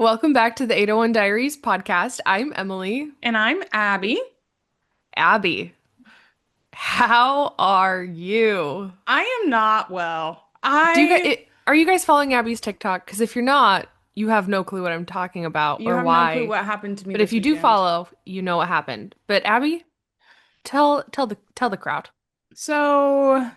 Welcome back to the 801 Diaries podcast. I'm Emily. And I'm Abby. Abby, how are you? I am not well. Are you guys following Abby's TikTok? Because if you're not, you have no clue what I'm talking about You or have no clue why. what happened to me But if this you do weekend. follow, you know what happened. But Abby, tell the crowd. So,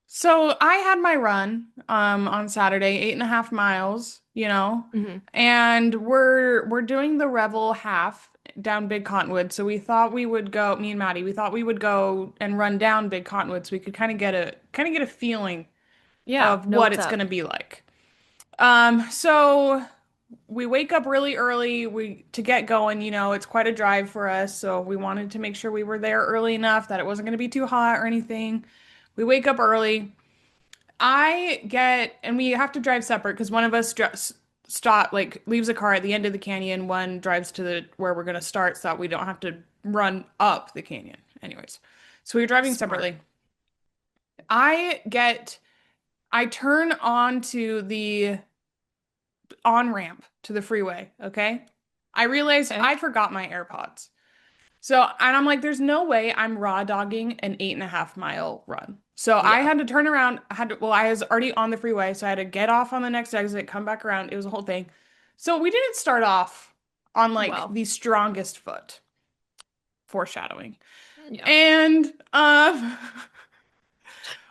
so I had my run on Saturday, 8.5 miles, Hmm. and we're doing the Revel half down Big Cottonwood. So we thought we would go, me and Maddie, we thought we would go and run down Big Cottonwood so we could kind of get a feeling Yeah, of know what what's it's up. gonna be like. So we wake up really early we to get going, it's quite a drive for us, so we wanted to make sure we were there early enough that it wasn't going to be too hot or anything. We wake up early. And we have to drive separate because one of us stop like leaves a car at the end of the canyon, one drives to the where we're going to start so that we don't have to run up the canyon. Anyways, so we were driving Smart. separately. I get I turn onto the on ramp to the freeway, okay? I realized Okay. I forgot my AirPods. And I'm like, there's no way I'm raw dogging an 8.5 mile run. So I Yeah. had to turn around. I was already on the freeway, so I had to get off on the next exit, come back around. It was a whole thing. So we didn't start off on like Well, the strongest foot, foreshadowing. yeah. And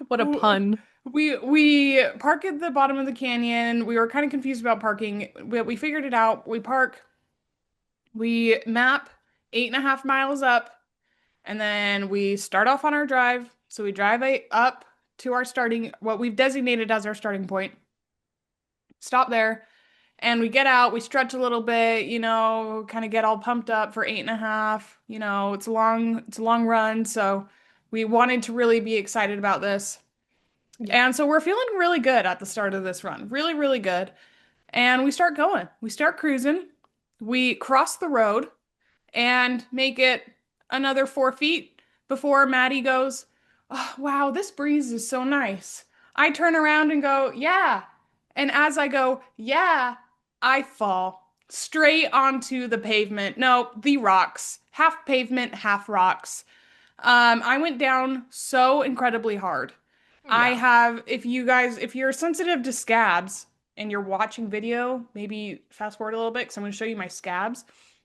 What a pun. we park at the bottom of the canyon. We were kind of confused about parking, but we figured it out. We map 8.5 miles up, and then we start off on our drive. So we drive up to what we've designated as our starting point, stop there, and we get out. We stretch a little bit, kind of get all pumped up for 8.5. It's a long run. So we wanted to really be excited about this. Yeah. And so we're feeling really good at the start of this run. Really, really good. And we start going. We start cruising. We cross the road and make it another 4 feet before Maddie goes, "Oh, wow, this breeze is so nice." I turn around and go, "Yeah." And as I go, "Yeah," I fall straight onto the pavement. No, the rocks. Half pavement, half rocks. I went down so incredibly hard. Yeah. If you're sensitive to scabs and you're watching video, maybe fast forward a little bit because I'm going to show you my scabs.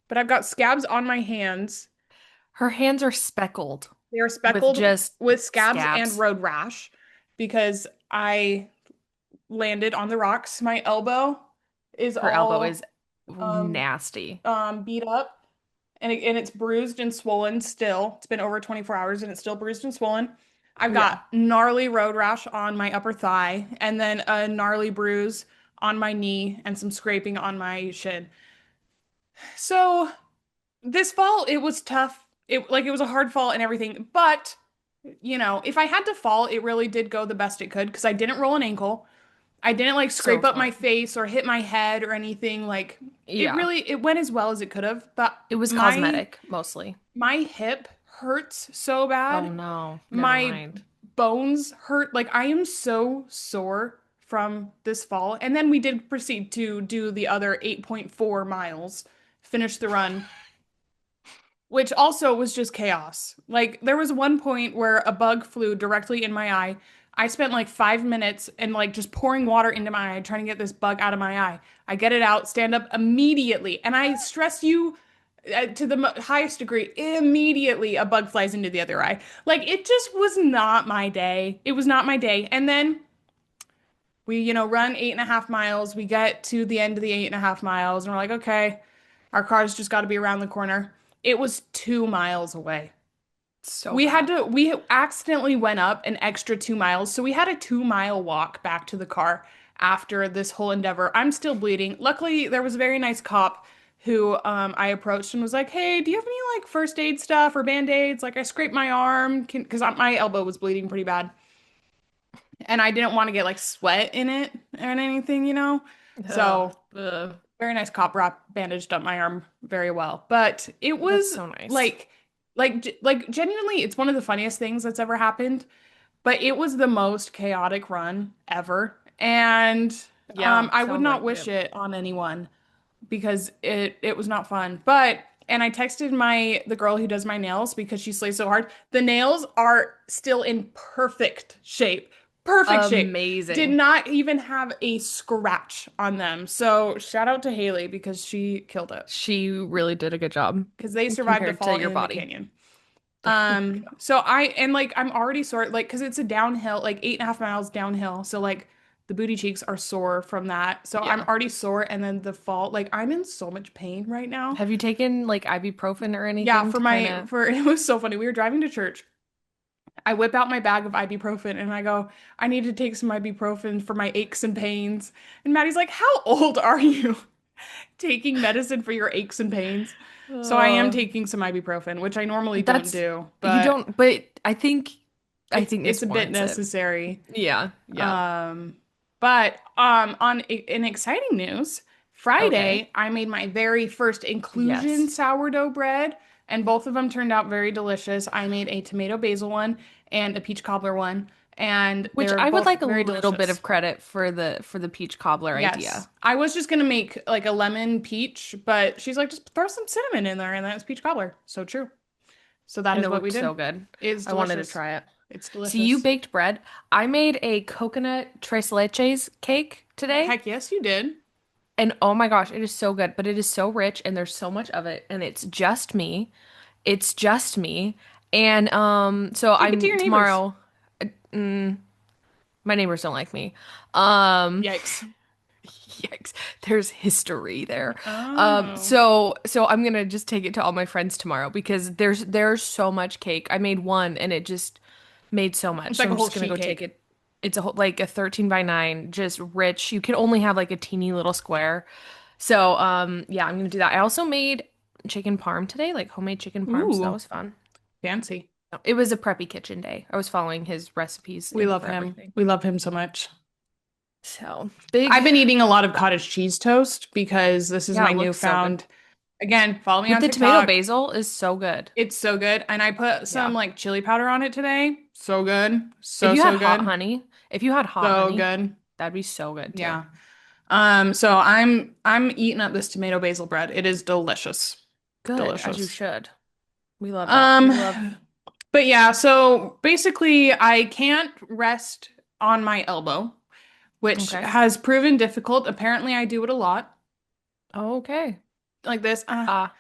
But I've got scabs on my hands. Her hands are speckled They are with speckled just with scabs and scabs. road rash because I landed on the rocks. My elbow is Her elbow all is um, nasty. beat up, and it's bruised and swollen still. It's been over 24 hours and it's still bruised and swollen. I've Yeah. got gnarly road rash on my upper thigh and then a gnarly bruise on my knee and some scraping on my shin. So this fall, it was tough. It was a hard fall and everything, but if I had to fall, it really did go the best it could because I didn't roll an ankle. I didn't like So scrape up my smart. face or hit my head or anything. Like Yeah. it went as well as it could have, but It was my cosmetic mostly. my hip hurts so Oh bad. no. Never My mind. bones hurt. Like I am so sore from this fall. And then we did proceed to do the other 8.4 miles, finish the run, which also was just chaos. Like there was one point where a bug flew directly in my eye. I spent like 5 minutes and like just pouring water into my eye, trying to get this bug out of my eye. I get it out, stand up immediately, and I stress you to the highest degree, immediately a bug flies into the other eye. Like it just was not my day. It was not my day. And then we, run 8.5 miles. We get to the end of the 8.5 miles, and we're like, okay, our car's just got to be around the corner. It was 2 miles away. So bad. We accidentally went up an extra 2 miles. So we had a 2 mile walk back to the car after this whole endeavor. I'm still bleeding. Luckily, there was a very nice cop who I approached and was like, "Hey, do you have any like first aid stuff or band-aids? Like I scraped my arm because my elbow was bleeding pretty bad and I didn't want to get like sweat in it or anything. Ugh, So ugh. very nice cop wrap bandaged up my arm very well. But it That's was so nice. like genuinely, it's one of the funniest things that's ever happened. But it was the most chaotic run ever, and Yeah, I would sounds not like wish it. it on anyone. because it was not fun. But and I texted the girl who does my nails because she slays so hard. The nails are still in perfect shape. Perfect shape. Did Amazing. not even have a scratch on them. So shout out to Haley because she killed it. She really did a good job Because they survived a compared to fall your in the body. canyon. There you go. So I and like I'm already sore, like because it's a downhill, like 8.5 miles downhill. So like the booty cheeks are sore from that. So I'm Yeah. already sore, and then the fall, like I'm in so much pain right now. Have you taken like ibuprofen or Yeah, anything for to kind my of? for it was so funny. We were driving to church. I whip out my bag of ibuprofen and I go, I need to take some ibuprofen for my aches and pains. And Maddie's like, How old are you taking medicine for your aches and pains? So I am Uh, taking some ibuprofen, which I normally don't that's do, you but don't, but I think it's this a bit warrants it. necessary. Yeah, yeah. Um, but in exciting news, Okay. Friday I made my very first inclusion Yes. sourdough bread, and both of them turned out very delicious. I made a tomato basil one and a peach cobbler one, and they Which were I would both like a very little bit delicious. of credit for the peach cobbler Yes, idea. I was just gonna make like a lemon peach, but she's like, just throw some cinnamon in there, and then it's peach cobbler. So true. So that And is it what we looked did. so good. It's I wanted to delicious. try it. It's So you delicious. baked bread. I made a coconut tres leches cake today. Heck yes, you did. And oh my gosh, it is so good, but it is so rich and there's so much of it and it's just me. It's just me. And so Take it to I'm your neighbors. tomorrow mm, my neighbors don't like me. Um Yikes. yikes. There's history there. Oh. So I'm gonna just take it to all my friends tomorrow because there's so much cake. I made one and it just made so much. It's So like a I'm whole just gonna sheet go take cake. it. It's a whole, like a 13 by 9, just rich. You can only have like a teeny little square. So yeah, I'm gonna do that. I also made chicken parm today, like homemade chicken parm, so that Ooh, was fun. fancy. It was a preppy kitchen day. I was following his recipes We love for him. everything. We love him so much. So I've big, been eating a lot of cottage cheese toast because this is yeah, my it looks so good. newfound. Again, follow me With on the tomato TikTok. basil is so good. It's so good. And I put some Yeah. like chili powder on it today. So good. If So, you had so hot good. honey, if you had hot So honey, good. that'd be so good too. Yeah. So I'm eating up this tomato basil bread. It is delicious. Good, as you Delicious. should. We love that. We love. Um, but yeah, so basically I can't rest on my elbow, which Okay. has proven difficult. Apparently, I do it a lot Okay. like this. Ah,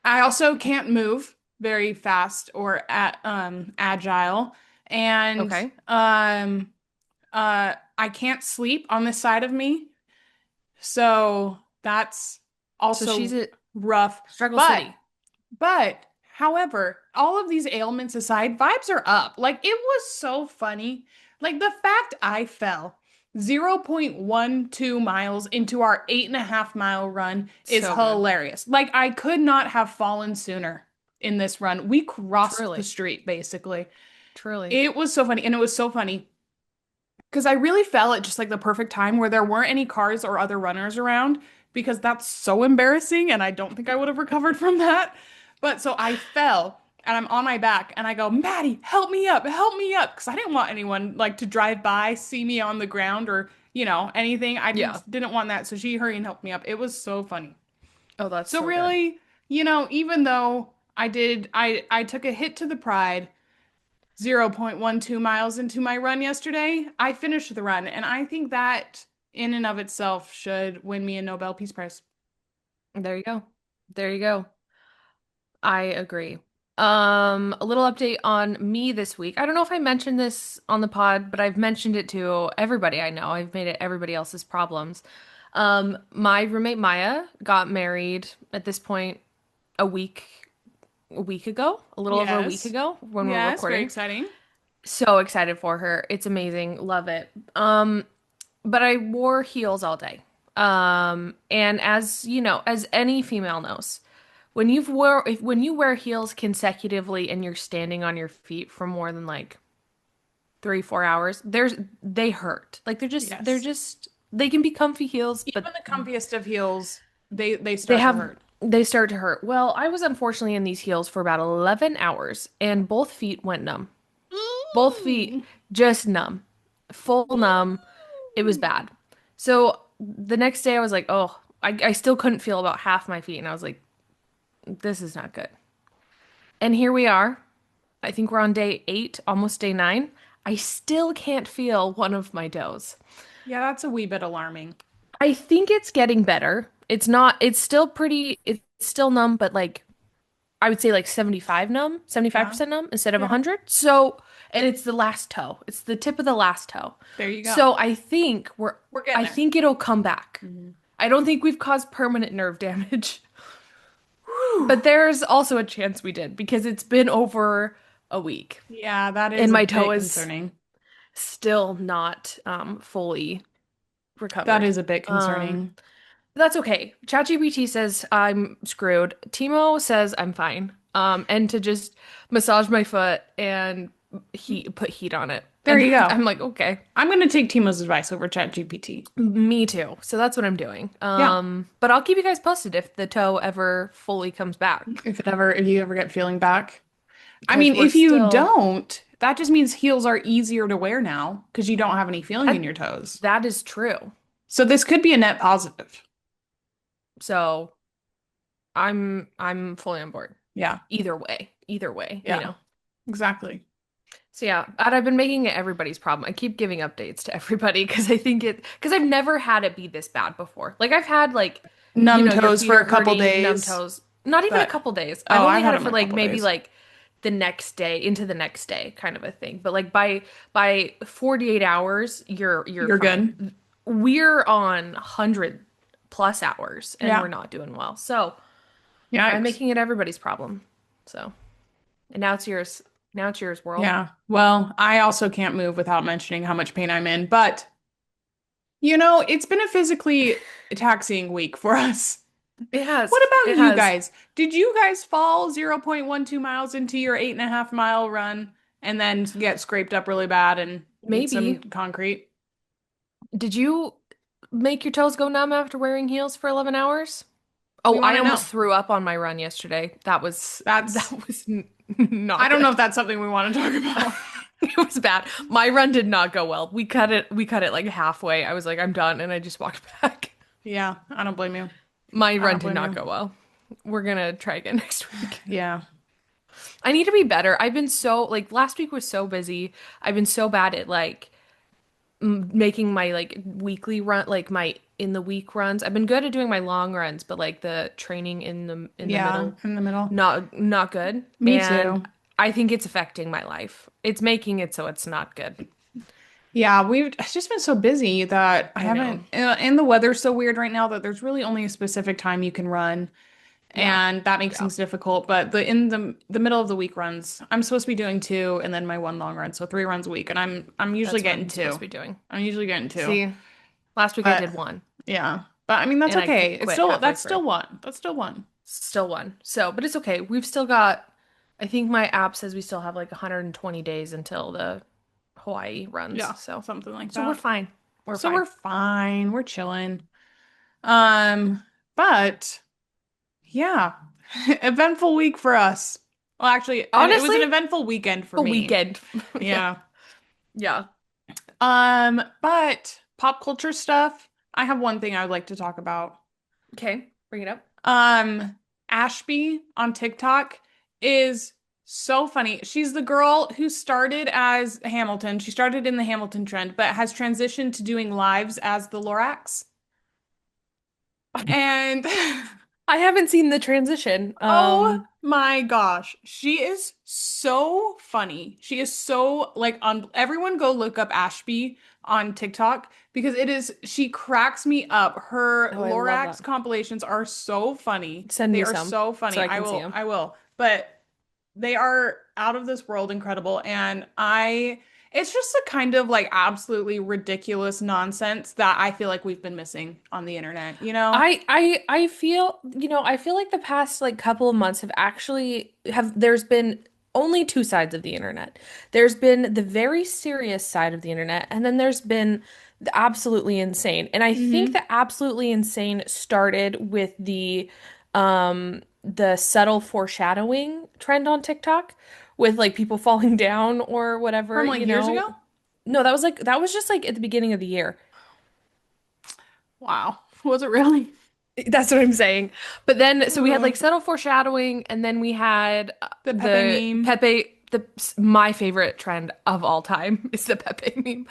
I also can't move very fast or agile, and okay. I can't sleep on this side of me, so that's So she's also at rough. Struggle But City. however, all of these ailments aside, vibes are up. Like it was so funny. Like the fact I fell 0.12 miles into our 8.5 mile run is So good. hilarious. Like I could not have fallen sooner in this run. We crossed the Truly. street basically. Truly. It was so funny. And it was so funny because I really fell at just like the perfect time where there weren't any cars or other runners around because that's so embarrassing and I don't think I would have recovered from that. But so I fell and I'm on my back and I go, Maddie, help me up. Because I didn't want anyone like to drive by, see me on the ground or, anything. I Yeah. didn't want that. So she hurried and helped me up. It was so funny. Oh, that's So so good. really, even though I took a hit to the pride, 0.12 miles into my run yesterday, I finished the run. And I think that in and of itself should win me a Nobel Peace Prize. There you go. There you go. I agree. A little update on me this week. I don't know if I mentioned this on the pod, but I've mentioned it to everybody I know. I've made it everybody else's problems. My roommate Maya got married at this point a week ago, a little over a week Yes. ago when we're Yes, very recording. exciting. So excited for her. It's amazing. Love it. But I wore heels all day. And as you know, as any female knows, when you wear heels consecutively and you're standing on your feet for more than like 3, 4 hours, they hurt. Like they're Yes. just they can be comfy heels, Even but the comfiest of heels, they they start to have hurt. they start to hurt. Well, I was unfortunately in these heels for about 11 hours and both feet went numb. Both feet Ooh. just numb. Full numb. It was bad. So the next day I was like, oh. I still couldn't feel about half my feet, and I was like, this is not good. And here we are. I think we're on day 8, almost day 9. I still can't feel one of my toes. Yeah, that's a wee bit alarming. I think it's getting better. It's not, it's still pretty, it's still numb, but like I would say like 75 numb, Yeah. 75% numb instead of Yeah. 100. So, and it's the last toe. It's the tip of the last toe. There you go. So We're getting I there. think it'll come back. Mhm. I don't think we've caused permanent nerve damage, Whew. but there's also a chance we did because it's been over a week Yeah, that is and a my toe bit is concerning. still not fully That recovered. is a bit Um, concerning. that's okay. ChatGPT says I'm screwed. Timo says I'm fine. And to just massage my foot and put heat on it. There And you go. I'm like, okay, I'm going to take Timo's advice over ChatGPT. me too. So that's what I'm doing. Yeah. But I'll keep you guys posted if the toe ever fully comes back If you ever get feeling back. I because mean, we're if you still don't, that just means heels are easier to wear now because you don't have any feeling in that, your toes. that is true. So this could be a net positive. So I'm fully on board. Yeah. Either way, you Yeah. know. Exactly. So yeah, and I've been making it everybody's problem. I keep giving updates to everybody because I think because I've never had it be this bad before. Like I've had like, Numb your toes feet for are a couple hurting, numb days, toes. Not even a but couple days. I've oh, only I've had had it them for a like couple maybe days. like the next day into the next day kind of a thing. But like by 48 hours, you're You're good. fine. We're on 100 plus hours and we're Yeah. not doing well. So I'm Yikes. making it everybody's problem. So, and now it's yours. Now it's yours, world. Yeah. Well, I also can't move without mentioning how much pain I'm in, but it's been a physically taxing week for us. It has. What about It you has. guys? Did you guys fall 0.12 miles into your 8.5 mile run and then get scraped up really bad and need some Maybe. concrete? Did you make your toes go numb after wearing heels for 11 hours? Oh, We want I to know. almost threw up on my run yesterday. That That's, was I not don't know if good. that's something we want to talk about. It was bad. My run did not go well. We cut it like halfway. I was like, I'm done, and I just walked back. Yeah, I don't blame you. My I run don't did blame not you. go well. We're gonna try again next week. Yeah. I need to be better. I've been so like last week was so busy. I've been so bad at like making my like weekly run like my in the week runs. I've been good at doing my long runs, but like the training in the Yeah, middle in the middle. not good. Me And too. I think it's affecting my life. It's making it so it's not good. Yeah, it's just been so busy that I I know. haven't, and the weather's so weird right now that there's really only a specific time you can run, Yeah. and that makes Yeah. things difficult. But the middle of the week runs, I'm supposed to be doing two, and then my one long run, so 3 runs a week, and I'm usually That's what getting I'm supposed to two. be doing. I'm usually getting two. See, last week I But did one yeah, but I mean that's and I okay. It's quit still halfway that's through. still one. That's still one. Still one. So, but it's okay. We've still got I think my app says we still have like 120 days until the Hawaii runs. Yeah, So, something like so we're that. fine. We're So fine. we're fine. We're chilling. Um, but yeah, eventful week for us. Well, actually, it was Honestly, an eventful weekend for a me. weekend. Yeah. Yeah. Yeah. But pop culture stuff, I have one thing I would like to talk about. Okay, bring it up. Ashby on TikTok is so funny. She's the girl who started as Hamilton. She started in the Hamilton trend, but has transitioned to doing lives as the Lorax. And I haven't seen the transition. oh my gosh, she is so funny. She is so like on everyone go look up Ashby on TikTok because she cracks me up. Her Oh, I love Lorax that. compilations are so funny. Send They me are some so so funny. I can see them. I will. But they are out of this world incredible and it's just a kind of like absolutely ridiculous nonsense that I feel like we've been missing on the internet, you know? I feel, I feel like the past like couple of months there's been only two sides of the internet. There's been the very serious side of the internet, and then there's been the absolutely insane. And I think Hmm. the absolutely insane started with the subtle foreshadowing trend on TikTok with like people falling down or whatever, From like years ago? No, that was just like at the beginning of the year. Wow. Was it really? That's what I'm saying. But then, so we had Ugh. like subtle foreshadowing, and then we had The Pepe the meme. Pepe, my favorite trend of all time is the Pepe meme.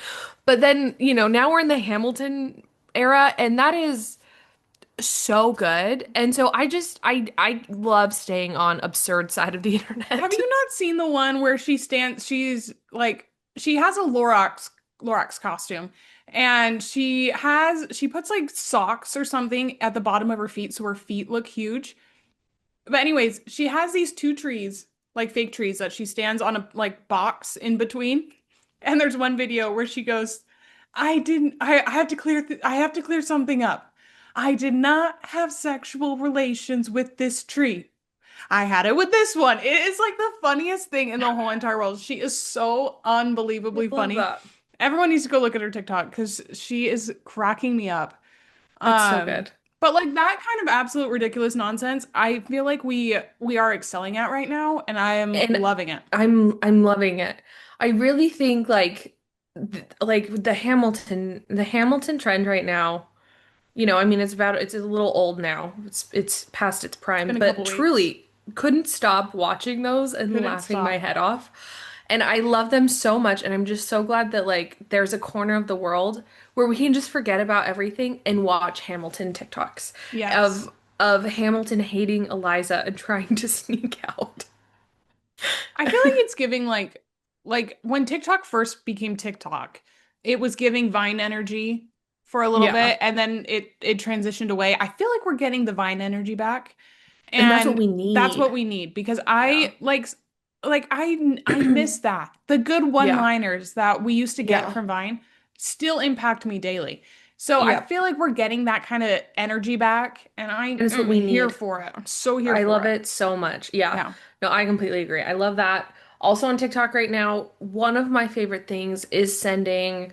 But then, now we're in the Hamilton era, and that is so good. And so I love staying on absurd side of the Have internet. you not seen the one where she's like she has a Lorax costume and she puts like socks or something at the bottom of her feet so her feet look huge. But anyways, she has these two trees, like fake trees that she stands on a like box in between. And there's one video where she goes, I have to I have to clear something up. I did not have sexual relations with this tree. I had it with this one. It is like the funniest thing in the whole entire world. She is so I unbelievably love funny. that. Everyone needs to go look at her TikTok because she is cracking me up. That's so Um, good. but like that kind of absolute ridiculous nonsense, I feel like we are excelling at right now, and I am And loving it. I'm loving it. I really think like the Hamilton trend right now, I mean it's a little old now. It's past its It's prime, been a but couple weeks. truly couldn't stop watching those and Couldn't laughing my stop. head off. And I love them so much, and I'm just so glad that like there's a corner of the world where we can just forget about everything and watch Hamilton TikToks Yes. of Hamilton hating Eliza and trying to sneak out. I feel like it's giving like when TikTok first became TikTok, it was giving Vine energy for a little Yeah. bit and then it transitioned away. I feel like we're getting the Vine energy back And that's what and we that's what need. we need because Yeah. I miss that. The good Yeah. one-liners that we used to get Yeah. from Vine still impact me daily. So I Yeah. feel like we're getting that kind of energy back and I And it's what am we here need. for it. I'm so here I for love it. it so much. Yeah. Yeah. No, I completely agree. I love that. Also on TikTok right now, one of my favorite things is sending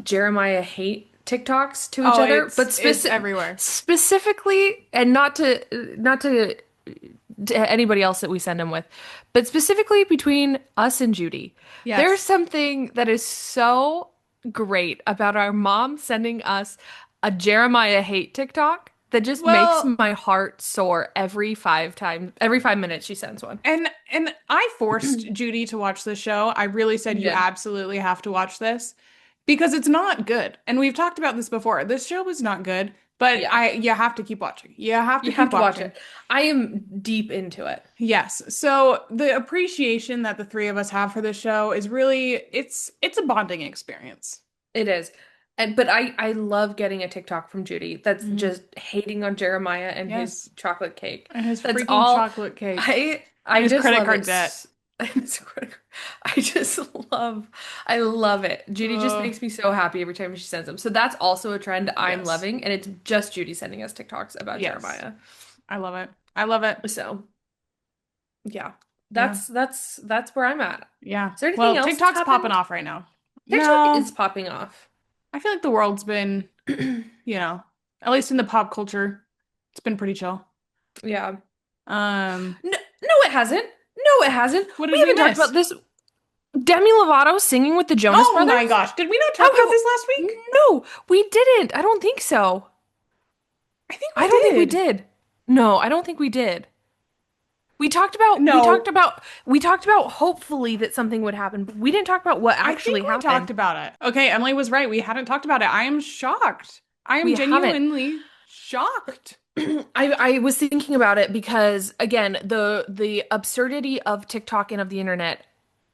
Jeremiah hate TikToks to each Oh, other, but it's everywhere. specifically, and not to anybody else that we send them with, but specifically between us and Judy. There's Yes. something that is so great about our mom sending us a Jeremiah hate TikTok that just makes Well, my heart soar every 5 minutes she sends one. and I forced Judy to watch this show. I really said You you did. absolutely have to watch this because it's not good. And we've talked about this before. This show is not good, but Yeah. I you have to keep watching. You have to You have keep to watch watching. it. I am deep into it. Yes. So the appreciation that the three of us have for this show is really it's a bonding experience. It is. But I love getting a TikTok from Judy that's Mhm. just hating on Jeremiah and his Yes. chocolate cake. And his That's freaking all chocolate cake and I his just credit love card it. debt. I just I love it. Judy just Uh, makes me so happy every time she sends them. So that's also a trend I'm yes. loving, and it's just Judy sending us TikToks about Yes. Jeremiah. I love it. I love it. So yeah, Yeah. that's where I'm at. Yeah. Is there anything Well, else that's TikTok's popping happened? off right now. TikTok No, is popping off. I feel like the world's been, at least in the pop culture, it's been pretty chill. Yeah. Um, No, no, it hasn't. No, it hasn't. what We did we haven't talked about miss? this. Demi Lovato singing with the Jonas Oh my Brothers? gosh, did we not How talk about have this last week? no, we didn't. I don't think so. I think I we don't think we did. did. No, I don't think we did. No, We talked about hopefully that something would happen, but we didn't talk about what I think actually we talked happened. about it. Okay, Emily was right. We hadn't talked about it. I am shocked. I am We haven't. genuinely shocked. I was thinking about it because again, the absurdity of TikTok and of the internet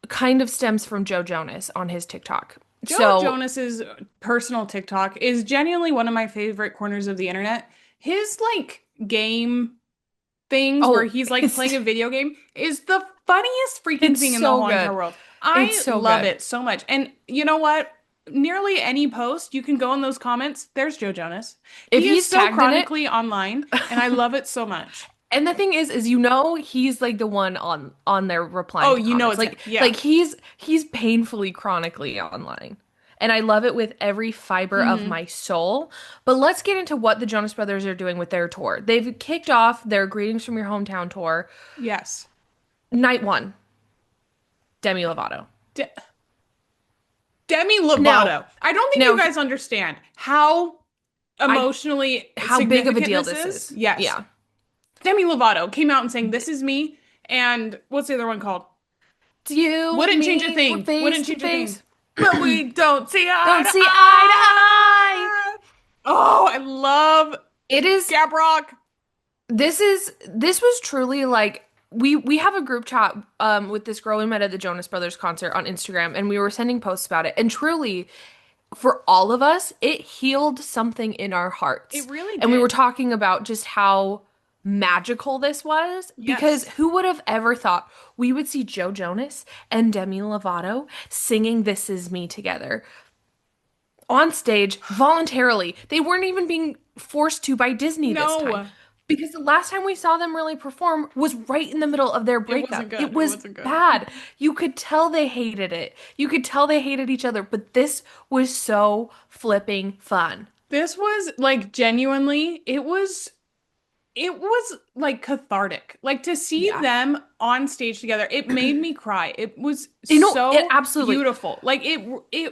kind of stems from Joe Jonas on his TikTok. Joe So, Jonas's personal TikTok is genuinely one of my favorite corners of the internet. His like game things where oh, he's like playing a video game is the funniest freaking thing it's in the so whole entire good. world. It's I so love good. it so much. And you know what? Nearly any post you can go in those comments, there's Joe Jonas. If He is he's so tagged in it, chronically online, and I love it so much. and the thing is he's like the one on there replying Oh, to you know comments. it's him. Yeah. Like he's painfully chronically online. And I love it with every fiber of Hmm. my soul. But let's get into what the Jonas Brothers are doing with their tour. They've kicked off their Greetings from Your Hometown tour. Yes. Night one, Demi Lovato. De Demi Now, Lovato. I don't think you now, guys understand how I emotionally how big of a significant deal this this is. is. Yes. Yeah. Demi Lovato came out and saying, "This is me." And what's the other one called? It's you and Wouldn't change a me, we're thing. face Wouldn't to change a thing. face. But we don't see eye Don't to see eye to eye. eye. Oh, I love It is Gap Rock. this was truly like we have a group chat with this girl we met at the Jonas Brothers concert on Instagram, and we were sending posts about it, and truly for all of us it healed something in our hearts, It really and we were did. talking about just how magical this was, because Yes. who would have ever thought we would see Joe Jonas and Demi Lovato singing This Is Me together on stage voluntarily. They weren't even being forced to by Disney this time. No, Because the last time we saw them really perform was right in the middle of their it wasn't breakup. It good. It was wasn't good. bad. You could tell they hated it. You could tell they hated each other, but this was so flipping fun. This was like genuinely, it was like cathartic. Like to see Yeah. them on stage together, it made me cry. It was You know, it so absolutely, beautiful. Like it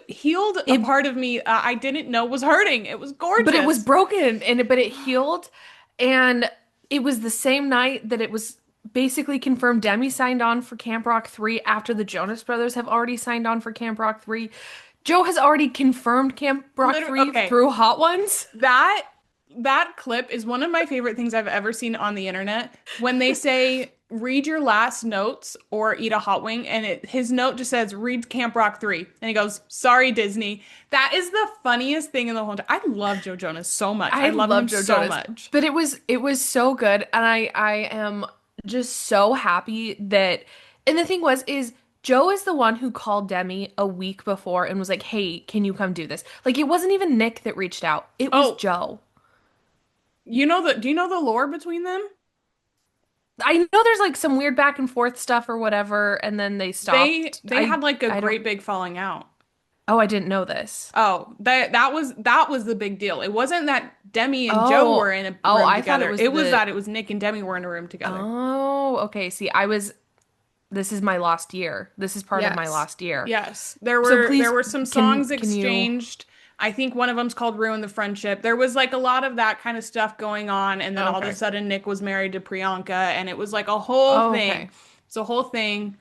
healed a it, part of me I didn't know was hurting. It was but it was gorgeous. broken but it healed. And it was the same night that it was basically confirmed Demi signed on for Camp Rock 3 after the Jonas Brothers have already signed on for Camp Rock 3. Joe has already confirmed Camp Rock Literally, 3 okay. through Hot Ones. That that clip is one of my favorite things I've ever seen on the internet. When they say read your last notes or eat a hot wing, and his note just says read Camp Rock 3. And he goes, "Sorry, Disney." That is the funniest thing in the whole time. I love Joe Jonas so much. I I love love him Joe so Jonas, much. but it was so good, and I am just so happy that. And the thing was is Joe is the one who called Demi a week before and was like, "Hey, can you come do this?" Like it wasn't even Nick that reached out. It was Oh, Joe. do you know the lore between them? I know there's like some weird back and forth stuff or whatever, and then they They stopped. they I had like a I don't. great big falling out. Oh, I didn't know this. Oh, that was the big deal. It wasn't that Demi and Joe were Oh, in a oh, room I thought it together. was It was the. that it was Nick and Demi were in a room together. Oh, okay. See, I was. This is my lost year. This is part of my Yes. lost year. Yes. There So were please, there were some can songs can you? exchanged. I think one of them's called Ruin the Friendship. There was like a lot of that kind of stuff going on, and then all of a Okay. sudden Nick was married to Priyanka, and it was like a whole Oh, thing. okay. It's a whole thing.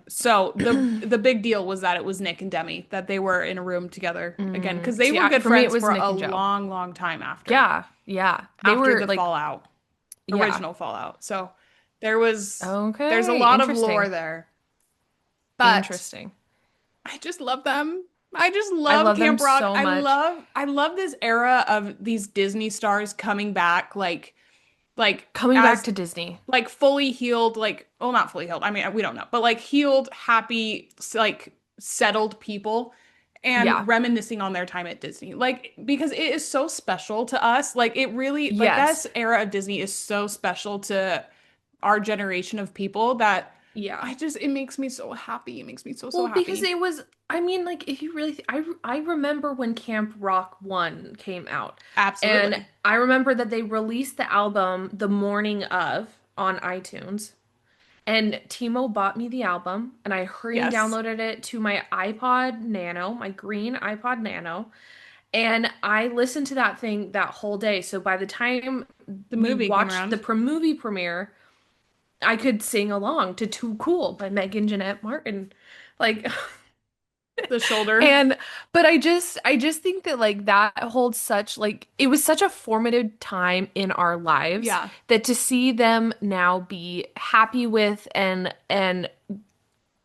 So the big deal was that it was Nick and Demi, that they were in a room together again, because they See, were good for me, it friends was for Nick a and Joe. long, long time Yeah, yeah. They after were the like, fallout, yeah. original fallout. So there's a Okay, lot of lore interesting. there. But Interesting. I just love them. I just I love love them Camp Rock. so I much. love I love this era of these Disney stars coming back like Coming back as to Disney. like fully healed, like, well, not fully healed. I mean, we don't know, but like healed, happy, like settled people Yeah. and reminiscing on their time at Disney. Like because it is so special to us. Like it really like Yes. this era of Disney is so special to our generation of people that Yeah. it makes me so happy. It makes me so Well, because happy. it was, I mean, like, if you really, I remember when Camp Rock 1 came out, and Absolutely. I remember that they released the album the morning of on iTunes, and Timo bought me the album, and I hurried and Yes. downloaded it to my iPod Nano, my green iPod Nano, and I listened to that thing that whole day. So by the time The we movie came watched the around. movie premiere, I could sing along to Too Cool by Megan Jeanette Martin. Like, The shoulder. and but I just think that like that holds such like it was such a formative time in our lives Yeah. that to see them now be happy with and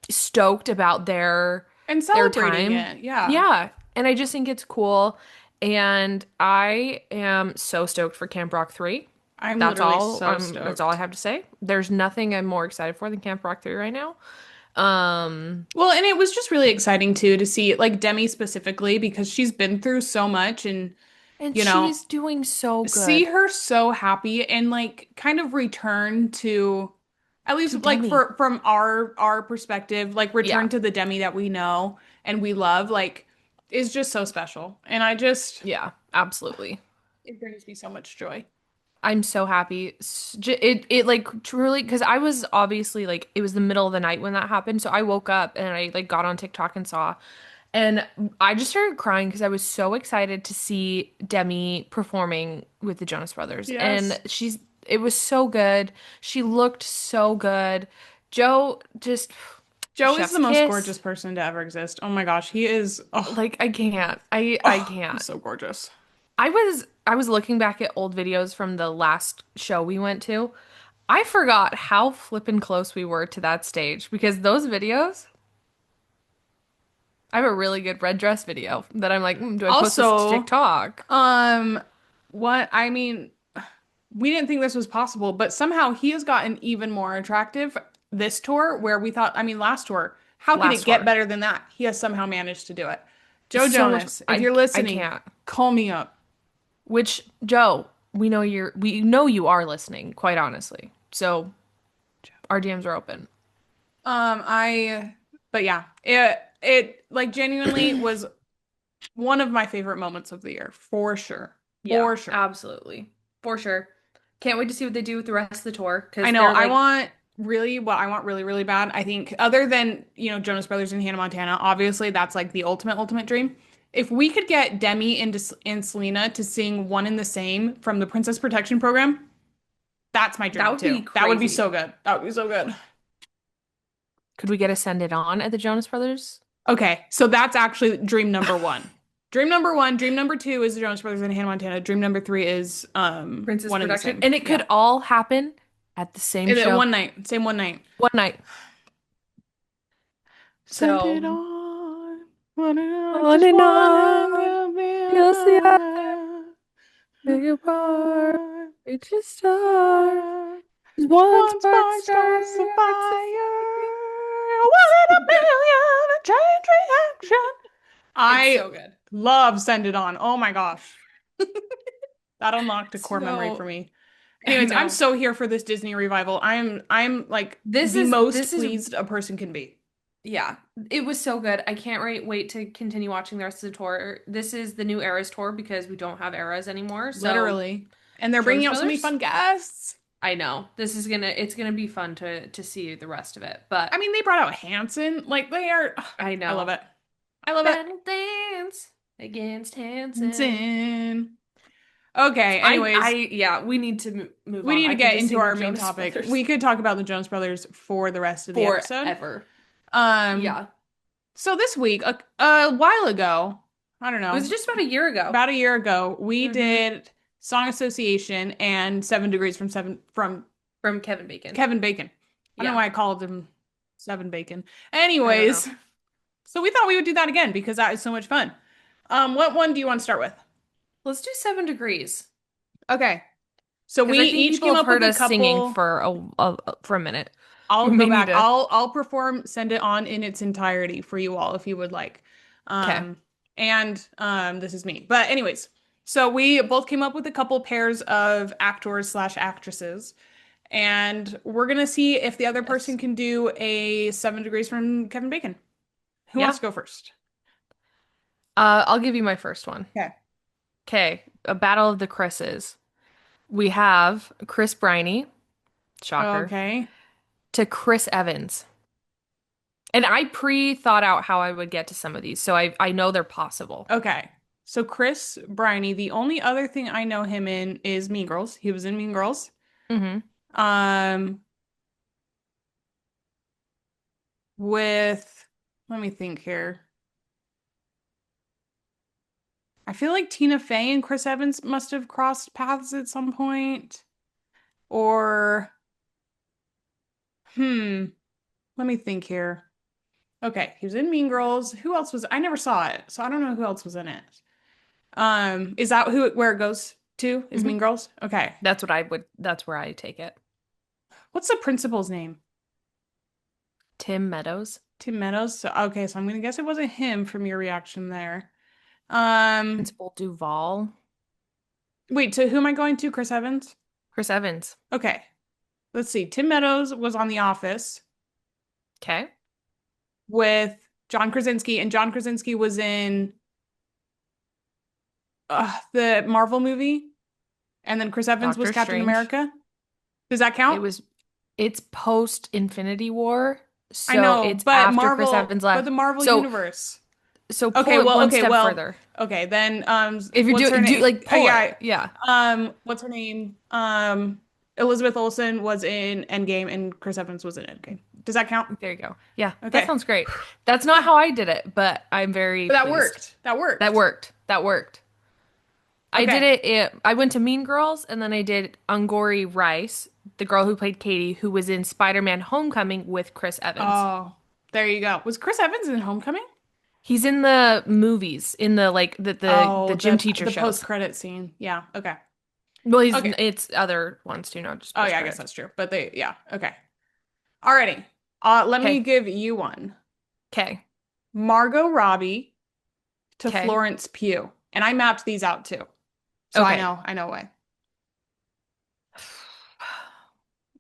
stoked about And their celebrating time. it. Yeah. Yeah. And I just think it's cool. And I am so stoked for Camp Rock 3. I'm That's literally all. so That's all I stoked. have to say. There's nothing I'm more excited for than Camp Rock 3 right now. Um, Well, and it was just really exciting too to see like Demi specifically because she's been through so much and and you know, she's doing so see good. her so happy and like kind of return to at To least like Demi. from our perspective, like return Yeah. to the Demi that we know and we love, like is just so special. And Yeah, absolutely. it brings me so much joy. I'm so happy. It like truly because I was obviously like it was the middle of the night when that happened, so I woke up and I like got on TikTok and saw, And I just started crying because I was so excited to see Demi performing with the Jonas Brothers. And Yes. it was so good. She looked so good. Joe just, Joe is chef's the most gorgeous kiss. person to ever exist. Oh my gosh, he is. Oh, Like I can't. I oh, he's can't. so gorgeous. I was looking back at old videos from the last show we went to. I forgot how flippin' close we were to that stage because those videos, I have a really good red dress video that I'm like, do I post this to Also, TikTok? um, what I mean, we didn't think this was possible, but somehow he has gotten even more attractive this tour where we thought, I mean, last tour, how could it Last get tour. better than that? He has somehow managed to do it. Joe So much Jonas, if you're I listening, can't. call me up. Which Joe, we know you are listening, quite honestly. So our DMs are open. I, but yeah, it like genuinely was one of my favorite moments of the year, for sure. Yeah, For sure. absolutely. For sure. Can't wait to see what they do with the rest of the tour I because know. they're like, What I want really, really bad. I think other than, Jonas Brothers and Hannah Montana, obviously that's like the ultimate dream. If we could get Demi and Selena to sing One and the Same from the Princess Protection Program, that's my that dream would be too. That would be crazy. so good. That would be so good. Could we get a Send It On at the Jonas Brothers? Okay, so that's actually dream number one. Dream number one, dream number two is the Jonas Brothers and Hannah Montana. Dream number three is Princess One and the Production. Same. And it Yeah. could all happen at the same And then show, one night, same one night. one night. Send it So, on. I on just and on, wanna be you'll see us alive. big apart, reach a star. One One spark spark starts the starts a fire. One in a fire. billion, a chain reaction. It's I so good. love Send It On. Oh my gosh. That unlocked a core memory for So, me. I Anyways, I'm know. so here for this Disney revival. I'm like the most This is pleased a person can be. yeah, it was so good. I can't wait to continue watching the rest of the tour. This is the new Eras tour because we don't have Eras anymore. So, Literally. And they're bringing Jonas out so many Brothers, fun guests. I know. It's gonna be fun to see the rest of it. But I mean, they brought out Hanson. Like they are. I I love know. it. I love it. Battle dance against Hanson. Hanson. Okay. I Anyways, yeah, we need to move we on. need to I could get just into sing the our main Jonas topic. Brothers We could talk about the Jonas Brothers for the rest of the episode. forever. Um. Yeah. So this week, a while ago, I don't It was know, just about a year ago. about a year ago, we Hmm. did Song Association and 7 Degrees from From Kevin Bacon. Kevin Bacon. I don't know Yeah. why I called him Seven Bacon. I don't know. Anyways, so we thought we would do that again because that is so much fun. What one do you want to start with? Let's do 7 degrees. Okay. So we Because I think each people came have up with heard a us singing couple. for for a minute. I'll We go may need back. to. I'll perform Send It On in its entirety for you all if you would like. Okay. And this is me. But anyways, so we both came up with a couple pairs of actors slash actresses, and we're gonna see if the other person Yes. can do a 7 Degrees from Kevin Bacon. Who Yeah. wants to go first? I'll give you my first one. Okay. Okay. A battle of the Chris's. We have Chris Briney, shocker, Okay. to Chris Evans. And I pre-thought out how I would get to some of these, so I know they're possible. Okay. So Chris Briney, the only other thing I know him in is Mean Girls. He was in Mean Girls. Hmm. Um, with let me think here. I feel like Tina Fey and Chris Evans must have crossed paths at some point. Or let me think here. Okay, he was in Mean Girls. Who else was I never saw it, so I don't know who else was in it. Is that where it goes to? Is Hmm. Mean Girls? Okay. That's where I take it. What's the principal's name? Tim Meadows, Tim Meadows. So okay, so I'm gonna guess it wasn't him from your reaction there. Um, Principal Duval, wait, so who am I going to? Chris Evans? Chris Evans. Okay. Let's see. Tim Meadows was on The Office Okay. with John Krasinski, and John Krasinski was in the Marvel movie, and then Chris Evans was Doctor Captain Strange. America. Does that It count? was it's post Infinity War, I so know, it's after Chris Evans but left. the Marvel So universe. So Okay, pull it well, one okay, step well, further. okay, then If you're what's her do name? like pull it. Yeah. Yeah. What's her name? Elizabeth Olsen was in Endgame and Chris Evans was in Endgame. Does that count? There you go. Yeah, that Okay. sounds great. That's not how I did it, but I'm very But that pleased. worked. That That worked. worked. That worked. I did Okay. I went to Mean Girls and then I did Angourie Rice, the girl who played Katie, who was in Spider-Man Homecoming with Chris Evans. Oh, there you go. Was Chris Evans in Homecoming? He's in the movies, in the like the Oh, gym teacher the shows. post-credit scene. Yeah. Okay. Well, he's Okay. it's other ones too, not just Oh post yeah, I guess credits. that's true. But they, yeah. Okay. Alrighty. Let me Okay. give you one. Okay. Margot Robbie to Okay. Florence Pugh. And I mapped these out too. So Okay. I know why.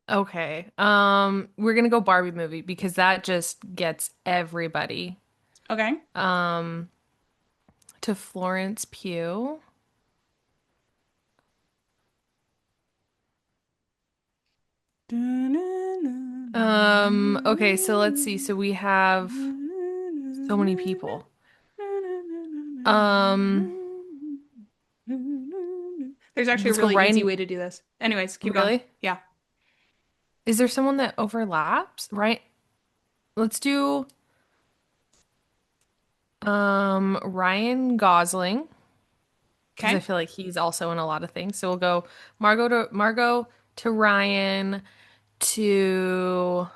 Okay. We're gonna go Barbie movie because that just gets everybody. Okay. Um, to Florence Pugh. Okay, so let's see. So we have so many people. Um, There's actually a let's go really easy Ryan. way to do this. Anyways, keep going. Really? Yeah. Is there someone that overlaps? Right? Let's do Ryan Gosling because I Okay. feel like he's also in a lot of things. So we'll go Margot to Ryan to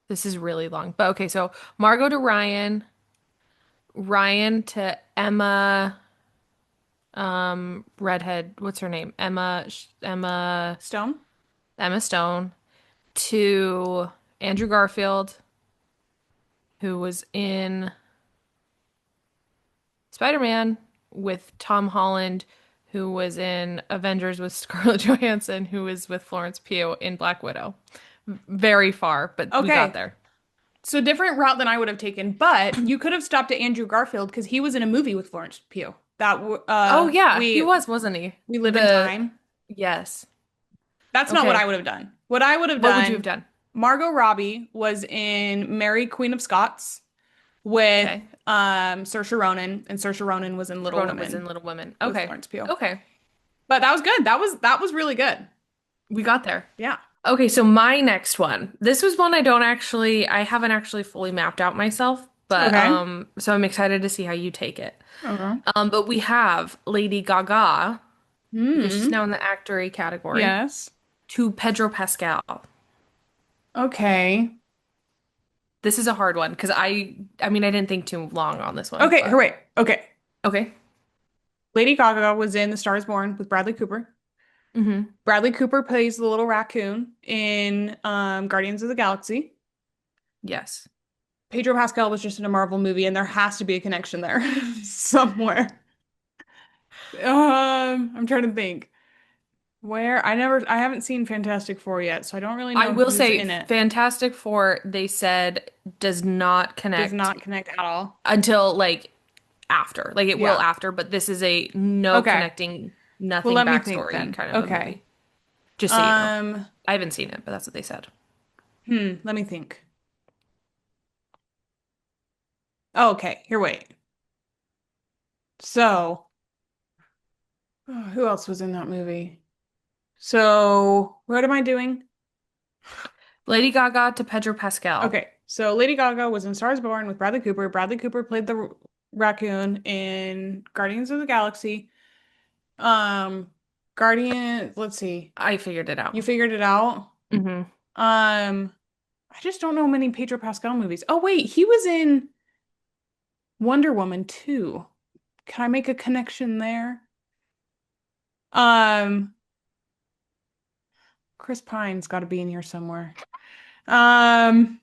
this is really long. But okay, so Margot to Ryan, Ryan to Emma redhead, what's her name? Stone. Emma Stone to Andrew Garfield, who was in Spider-Man with Tom Holland, who was in Avengers with Scarlett Johansson, who was with Florence Pugh in Black Widow. Very far, but we got Okay. there. So different route than I would have taken, but you could have stopped at Andrew Garfield because he was in a movie with Florence Pugh. Oh yeah, he was, wasn't he? we live in The time. yes. That's not what I Okay. would have done. What I would have What would you have done, done? Margot Robbie was in Mary Queen of Scots with Okay. Saoirse Ronan, and Saoirse Ronan was in Little Rona was Women in Little Women. with Okay. Florence Pugh. Okay. But that was good. That was really good. We got there. Yeah. Okay, so my next one. This was one I haven't actually fully mapped out myself, but Okay. so I'm excited to see how you take it. Okay. But we have Lady Gaga because she's Hmm. now in the actory category Yes. to Pedro Pascal. Okay. This is a hard one because I mean I didn't think too long on this one, Okay. but Wait. Okay. okay. Lady Gaga was in The Star is Born with Bradley Cooper. Mm-hmm. Bradley Cooper plays the little raccoon in Guardians of the Galaxy. Yes. Pedro Pascal was just in a Marvel movie, and there has to be a connection there somewhere. I'm trying to think. I haven't seen Fantastic Four yet, so I don't really I know will who's say in it. Fantastic Four, they said does not Does connect not connect at all. until like after. Like it will Yeah. after, but this is a no Okay. connecting, Well, nothing let me think backstory then. kind of a Okay. movie. Just so you know. Um, I haven't seen it, but that's what they said. let me think. Oh, okay, here, wait. So, who else was in that movie? So, what am I doing? Lady Gaga to Pedro Pascal. Okay, so Lady Gaga was in Stars Born with Bradley Cooper. Bradley Cooper played the raccoon in Guardians of the Galaxy. Um, let's see. I figured it You out. figured it out? Hmm. I just don't know many Pedro Pascal movies. Oh, wait, he was in Wonder Woman too. Can I make a connection there? Um, Chris Pine's got to be in here somewhere. Um,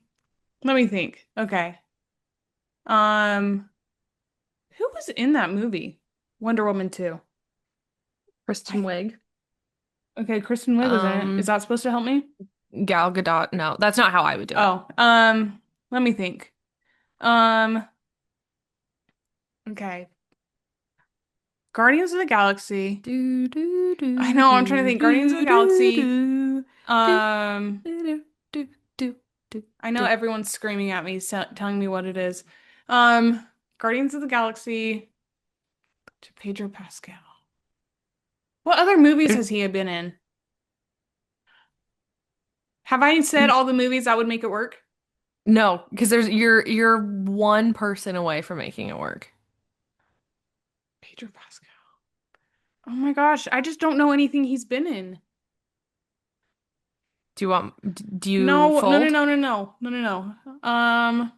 Let me think. Okay. Um, who was in that movie? Wonder Woman 2. Kristen I, Wiig. okay, Kristen Wiig was in it. Is Um, that supposed to help me? Gal Gadot. No, that's not how I would do it. Oh, let me think. Um, okay. Guardians of the Galaxy. Do do I do know, I'm trying to do think. Guardians of the do do Galaxy. do do Um, do do do. Du- I know du- everyone's screaming at me, telling me what it is. Um, Guardians of the Galaxy to Pedro Pascal. What other movies du- has he been in? Have I said all the movies that would make it work? No, because you're one person away from making it work. Pedro Pascal. Oh my gosh, I just don't know anything he's been in. Do you No, no, no, fold? no, no, no, no, no,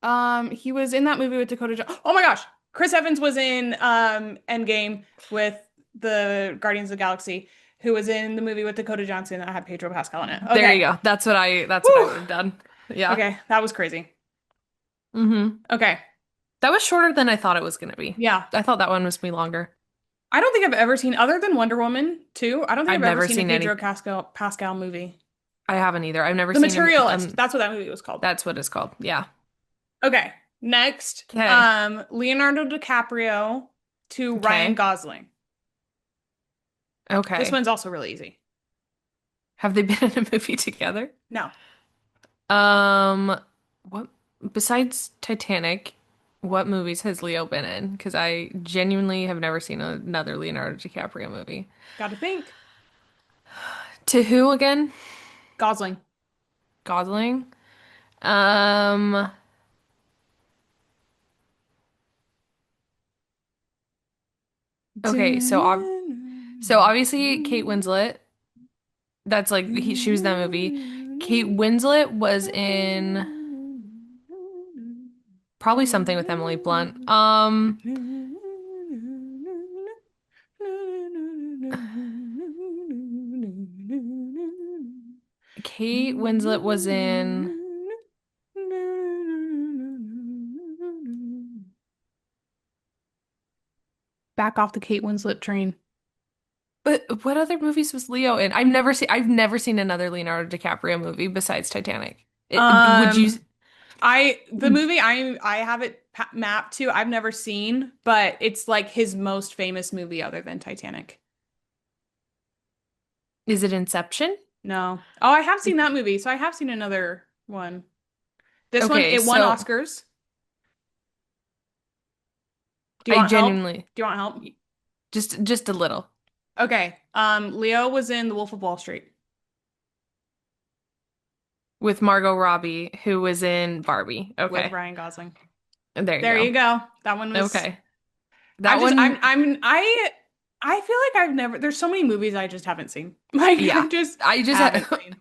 no. He was in that movie with Dakota Johnson. Oh my gosh, Chris Evans was in Endgame with the Guardians of the Galaxy, who was in the movie with Dakota Johnson that had Pedro Pascal in it. There you Okay. go. That's what I Whew. would have done. Yeah. Okay, that was crazy. Mm-hmm. Okay. That was shorter than I thought it was gonna be. Yeah. I thought that one was be longer. I don't think I've ever seen, other than Wonder Woman 2, I don't think I've I've ever never seen a seen Pedro any. Pascal movie. I haven't either. I've never The seen him. Materialist. That's what that movie was called. That's what it's called. Yeah. Okay. Next, Okay. Leonardo DiCaprio to Ryan Okay. Gosling. This Okay. one's also really easy. Have they been in a movie together? No. What besides Titanic, what movies has Leo been in? Because I genuinely have never seen another Leonardo DiCaprio movie. Got to think. To who again? Gosling. Gosling? Um, okay, so obviously Kate Winslet. That's like she was in that movie. Kate Winslet was in probably something with Emily Blunt. Kate Winslet was in Back off the Kate Winslet train. but what other movies was Leo in? I've never seen another Leonardo DiCaprio movie besides Titanic. Would you Um, the movie I have it mapped to, I've never seen, but it's like his most famous movie other than Titanic. is it Inception? No. Oh, I have seen that movie, so I have seen another one. This one, Okay, it won so Oscars. Do you I want help? genuinely Do you want help? just a little Okay. Leo was in The Wolf of Wall Street with Margot Robbie, who was in Barbie. with Okay, Ryan Gosling. there you There go. you go. That one was Okay, that one, I feel like I've never there's so many movies I just haven't seen. Like yeah. I just I just haven't seen.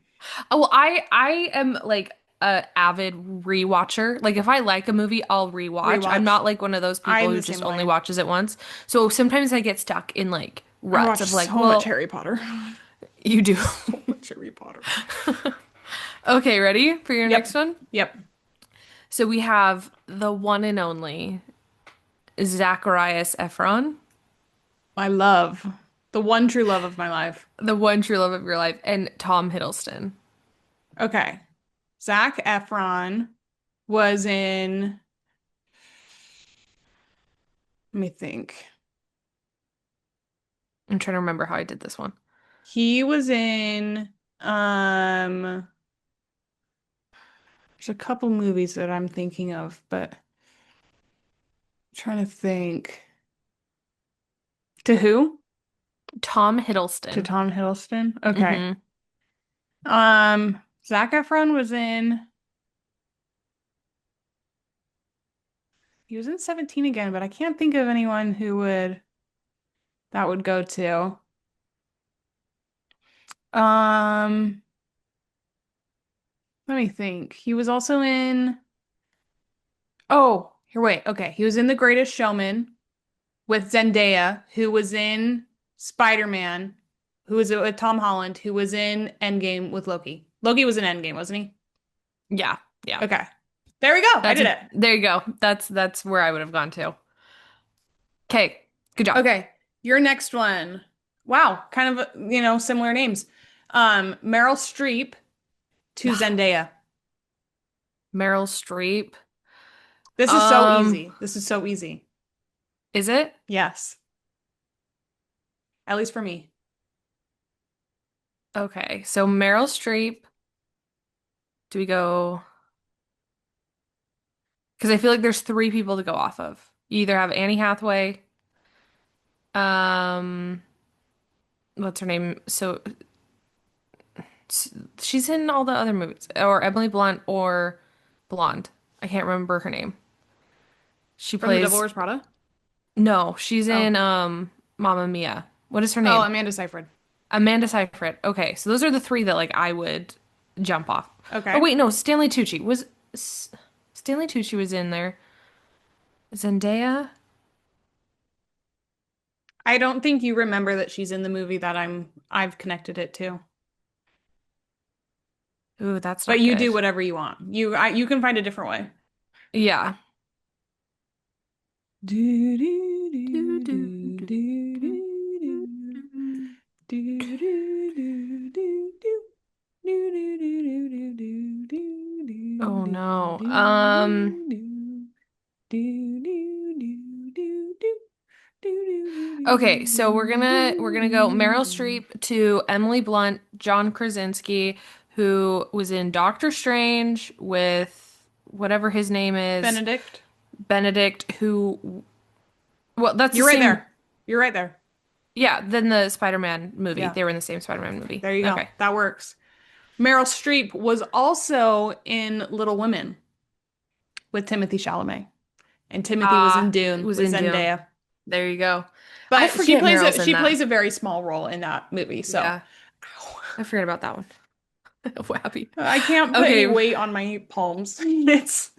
oh, well, I am like a avid rewatcher. Like if I like a movie, I'll rewatch. I'm Rewatch. not like one of those people I'm who the just same only way. watches it once. So sometimes I get stuck in like I ruts watch of like, so much well, Harry Potter. you do. So much Harry Potter. Okay, ready for your next Yep. one? Yep. So we have the one and only Zacharias Efron, My love. The one true love of my life. the one true love of your life, and Tom Hiddleston. Okay. Zac Efron was in, let me think. I'm trying to remember how I did this one. He was in there's a couple movies that I'm thinking of, but I'm trying to think. To who? Tom To Hiddleston. Tom Hiddleston? Okay. hmm Zac Efron was in he was in 17 again, but I can't think of anyone who would that would go to. Um, Let me think. He was also in oh, here wait. Okay. He was in The Greatest Showman with Zendaya, who was in Spider-Man, who was with Tom Holland, who was in Endgame with Loki. Loki was in Endgame, wasn't he? Yeah, yeah. Okay. There we go. I That's did it. there you go. That's where I would have gone to. Okay, good job. Okay. Your next one. Wow, kind of, similar names. Meryl Streep to Zendaya. Meryl Streep. This is so Um, easy. This is so easy. is it? Yes. At least for me. Okay, so Meryl Streep Do we go? Because I feel like there's three people to go off of. You either have Annie Hathaway, um, what's her name? She's in all the other movies, or Emily Blunt or Blonde. I can't remember her name. She From The Devil plays Wears Prada? no, she's Oh. in Mamma Mia. What is her Oh, name? Amanda Seyfried. Amanda Seyfried. Okay, so those are the three that like I would jump off. Oh Okay. wait, no, Stanley Tucci was Stanley Tucci was in there. Zendaya. I don't think you remember that she's in the movie that I've connected it to. Ooh, that's But not you do good. whatever you want. You can find a different way. Yeah. Do, do, Do, do, do, do, do, do, do, do, do, do. do, do, do, do, do, do. Do, do, do, do, do, do, do, Oh do, no. do, do, do. Do, do, do, do, do. Do, do, Okay, do, so we're do, gonna we're do, gonna go Meryl do. Streep to Emily Blunt, John Krasinski, who was in Doctor Strange with whatever his name is, Benedict. Benedict, who well, that's the You're right same. there. You're right there. Yeah, then the Spider-Man movie. Yeah, They were in the same Spider-Man movie. there you go. Okay. That works. Meryl Streep was also in Little Women with Timothy Chalamet, and Timothy was in It Dune was with in Dune. Zendaya. There you go. I But forget Meryl's in she that. plays a very small role in that movie, so Yeah, I forget about that one. Wappy. I can't put any Okay, weight on my palms. It's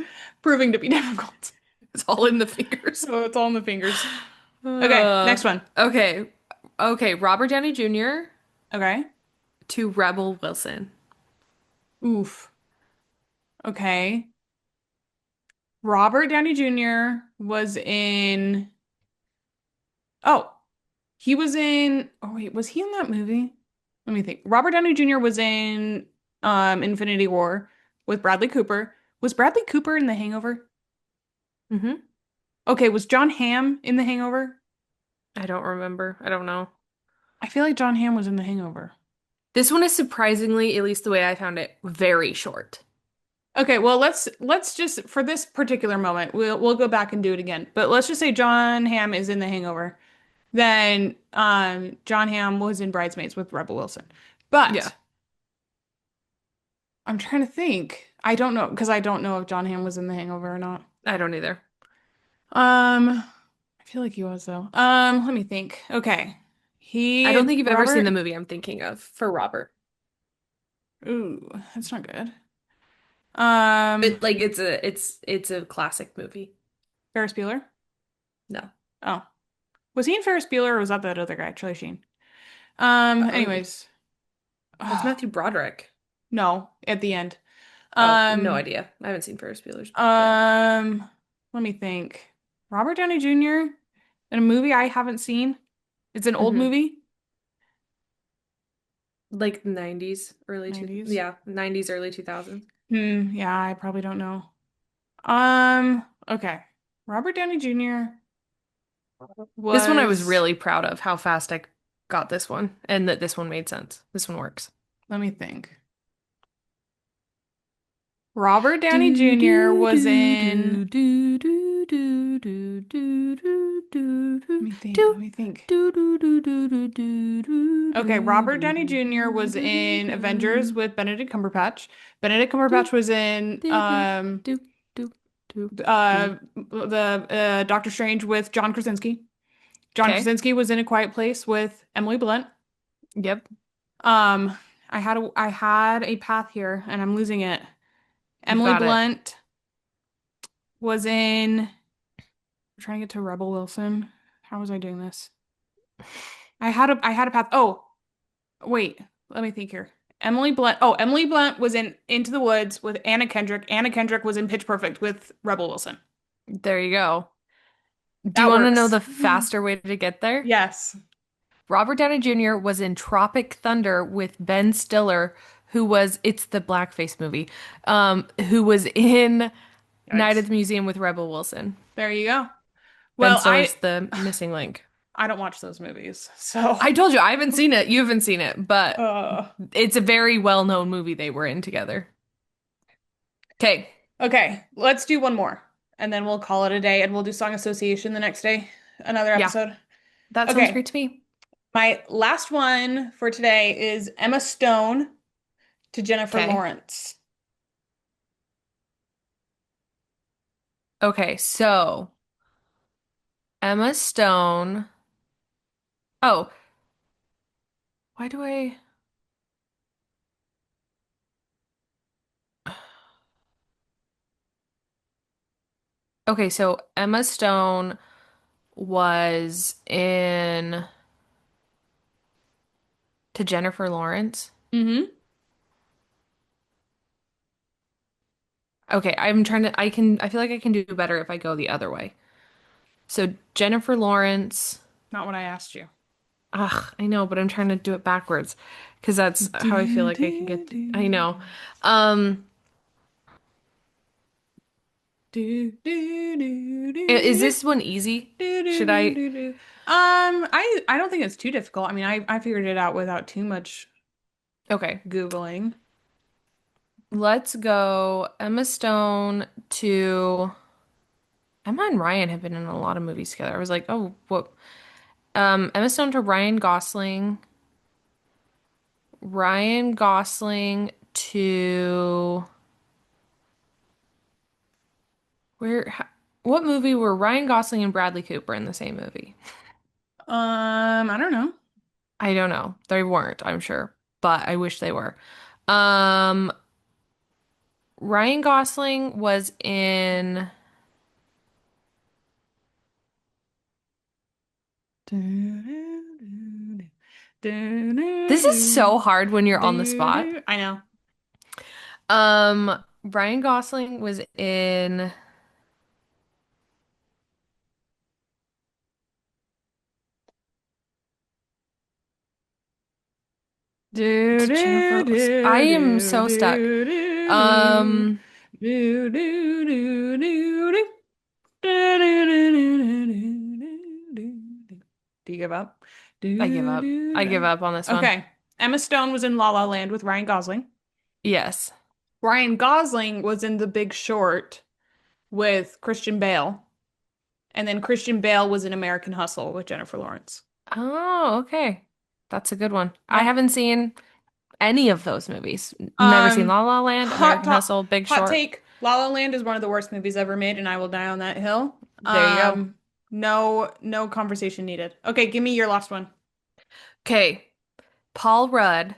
proving to be difficult. it's all in the fingers. So it's all in the fingers. Okay, Uh, next one. okay. Okay, Robert Downey Jr. Okay. to Rebel Wilson. Oof. Okay. Robert Downey Jr. was in. Oh, he was in. Oh wait, was he in that movie? Let me think. Robert Downey Jr. was in Infinity War with Bradley Cooper. Was Bradley Cooper in The Hangover? Hmm. Okay, was John Hamm in The Hangover? I don't remember. I don't know. I feel like John Hamm was in The Hangover. This one is surprisingly, at least the way I found it, very short. Okay, well let's just for this particular moment, we'll go back and do it again. But let's just say John Hamm is in The Hangover. Then John Hamm was in Bridesmaids with Rebel Wilson. Yeah, But I'm trying to think. I don't know because I don't know if John Hamm was in The Hangover or not. I don't either. I feel like he was though. Let me think. Okay. I don't think you've ever seen the Robert. movie I'm thinking of for Robert. Ooh, that's not good. But like it's a classic movie. Ferris Bueller. No. Oh, was he in Ferris Bueller or was that other guy, Charlie Sheen? Oh, Anyways. that's Oh, Matthew Broderick. no, at the end. Oh, no Um, idea. I haven't seen Ferris Bueller's. Yeah. um, Let me think. Robert Downey Jr. in a movie I haven't seen. It's an old Hmm. movie, Like 90s, 90s. yeah, 90s, early 2000s. Yeah, I probably don't know. Okay. Robert Downey Jr. This one I was was, really proud of how fast I got this one and that this one made sense. This one works. let me think. Robert Downey Do Jr. do was do in, do do do do do do do do let do me think, let do me think. do do do do do do do Okay, do Robert do Downey do Jr. do was do in Avengers do with Benedict Cumberbatch. Benedict do Cumberbatch was in do do do do do. the Doctor Strange with John Krasinski. John Okay. Krasinski was in A Quiet Place with Emily Blunt. Yep. Um, I had a path here and I'm losing it. You've Emily got it. Blunt was in. I'm trying to get to Rebel Wilson. How was I doing this? I had a path. Oh, wait. Let me think here. Emily Blunt. Oh, Emily Blunt was in Into the Woods with Anna Kendrick. Anna Kendrick was in Pitch Perfect with Rebel Wilson. There you go. Do you That want to know works. the faster way to get there? Yes. Robert Downey Jr. was in Tropic Thunder with Ben Stiller, who was, it's the blackface movie, who was in Night at Yikes. the Museum with Rebel Wilson. There you go. Ben Well, Stiller's the missing link. I don't watch those movies. So, I told you, I haven't seen it. You haven't seen it, but uh it's a very well-known movie they were in together. Okay. Okay, let's do one more and then we'll call it a day and we'll do song association the next day, another Yeah, episode. that sounds Okay, great to me. my last one for today is Emma Stone to Jennifer Okay. Lawrence. Okay, so Emma Stone. Oh, why do I? Okay, so Emma Stone was in to Jennifer Lawrence. Mm-hmm. Okay, I'm trying to, I feel like I can do better if I go the other way. So Jennifer Lawrence, Not what I asked you. I know, but I'm trying to do it backwards because that's how I feel Do, like I can do, get, I do, know. Um, do, do, do, is do, this one easy? do, do, Should do, I? do, do. I don't think it's too difficult. I mean, I figured it out without too much Okay, Googling. let's go. Emma Stone to Emma and Ryan have been in a lot of movies together. I was like, oh, what? Emma Stone to Ryan Gosling. Ryan Gosling to where? What movie were Ryan Gosling and Bradley Cooper in the same movie? I don't know. I don't know. They weren't, I'm sure, but I wish they were. Um, Ryan Gosling was in. Do, do, do, do, This is so do, hard when you're on the do, spot. do. I know. Ryan Gosling was in. Do, To do, Jennifer. I do, am do, so stuck. do, do, Um, do, do, do, do, do, do. Do, do, do, do, do, do, do, do. Do you give up? I give Do, up. do, I give do. up on this one. Okay. Emma Stone was in La La Land with Ryan Gosling. Yes. Ryan Gosling was in The Big Short with Christian Bale. And then Christian Bale was in American Hustle with Jennifer Lawrence. Oh, okay. That's a good one. I Yep. haven't seen any of those movies. Never seen La La Land, Hot American top, Hustle, Big hot Short. take. La La Land is one of the worst movies ever made, and I will die on that hill. There you go. No conversation needed. Okay, give me your last one. Okay. Paul Rudd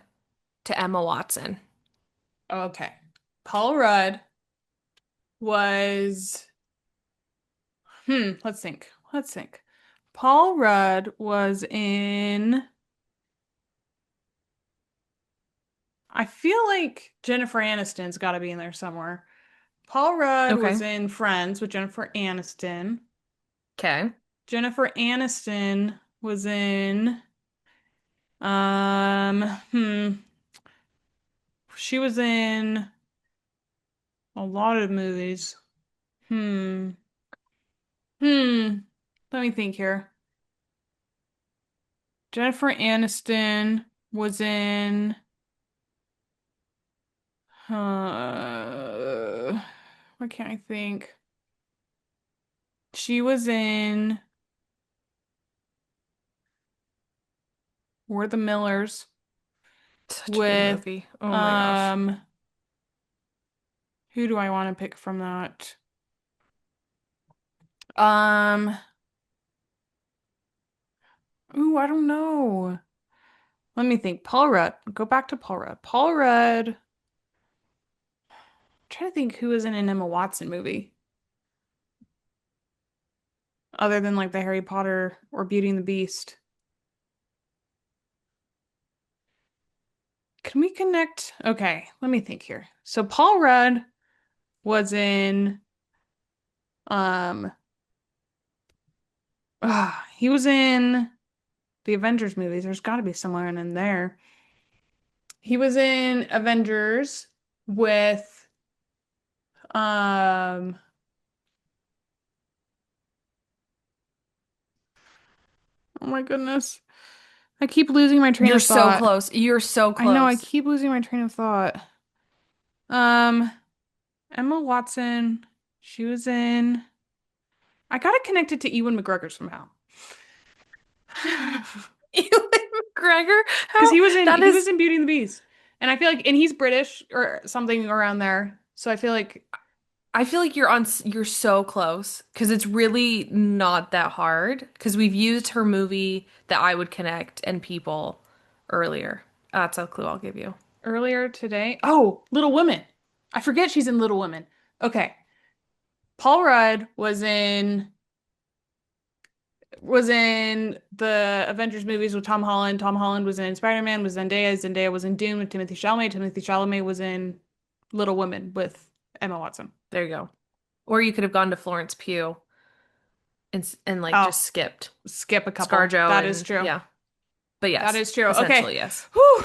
to Emma Watson. Okay. Paul Rudd was, let's think. Let's think. Paul Rudd was in, I feel like Jennifer Aniston's got to be in there somewhere. Paul Rudd was Okay. in Friends with Jennifer Aniston. Okay. Jennifer Aniston was in, um, hmm, she was in a lot of movies. Hmm, hmm, let me think here. Jennifer Aniston was in, why can't I think? She was in We're the Millers Such a good with, movie. Oh my gosh. um, who do I want to pick from that? Um, I don't know. Let me think. Paul Rudd. Go back to Paul Rudd. Paul Rudd. Trying to think who was in an Emma Watson movie other than like the Harry Potter or Beauty and the Beast. Can we connect? Okay, let me think here. So Paul Rudd was in um he was in the Avengers movies. There's got to be somewhere in there. He was in Avengers with um oh my goodness. I keep losing my train You're of so thought. close. You're so I know I close. keep losing my train of thought. Um, Emma Watson. She was in. I got it connected to Ewan McGregor somehow. Ewan McGregor? Because How? That he was is, in Beauty and the Beast. And I feel like and he's British or something around there. So I feel like I feel like you're so close because it's really not that hard because we've used her movie that I would connect and people earlier. That's a clue I'll give you. earlier today. Oh, Little Women. I forget she's in Little Women. Okay. Paul Rudd was in the Avengers movies with Tom Holland. Tom Holland was in Spider-Man with Zendaya. Zendaya was in Dune with Timothy Chalamet. Timothy Chalamet was in Little Women with Emma Watson. There you go. Or you could have gone to Florence Pugh and like Oh, just skipped skip a couple. ScarJo That is and true. yeah. But That yes, is true. Okay. essentially yes. Whew.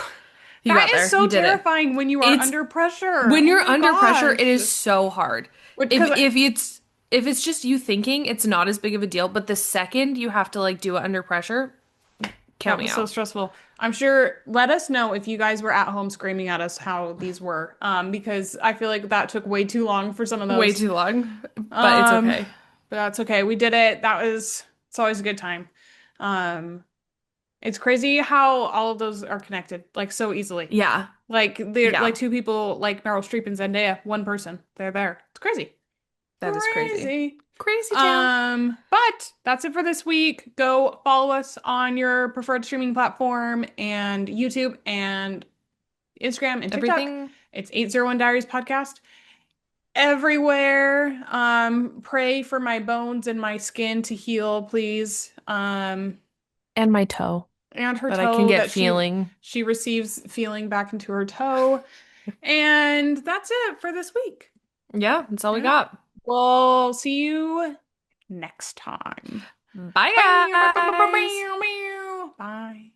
You That got is there. so You did it. terrifying when you are It's under pressure. when Oh you're my under pressure, it gosh. is so hard. Because If it's just you thinking, it's not as big of a deal, but the second you have to like do it under pressure, count that me was so out. stressful. I'm sure, let us know if you guys were at home screaming at us how these were. Because I feel like that took way too long for some of Way those. too long, but it's Um, okay. but that's okay. We did it. It's always a good time. Um, it's crazy how all of those are connected, like so easily. Yeah. Like they're like Yeah. two people like Meryl Streep and Zendaya, one person. They're there. It's crazy. That is crazy. Crazy. Crazy town. But that's it for this week. Go follow us on your preferred streaming platform and YouTube and Instagram and TikTok. Everything It's 801 Diaries Podcast. Everywhere. Pray for my bones and my skin to heal, please. and my toe And her that I can toe get that feeling. she receives feeling back into her toe. And that's it for this week. Yeah, that's all we Yeah. got. We'll see you next time. Bye, Bye. guys. Bye. Bye.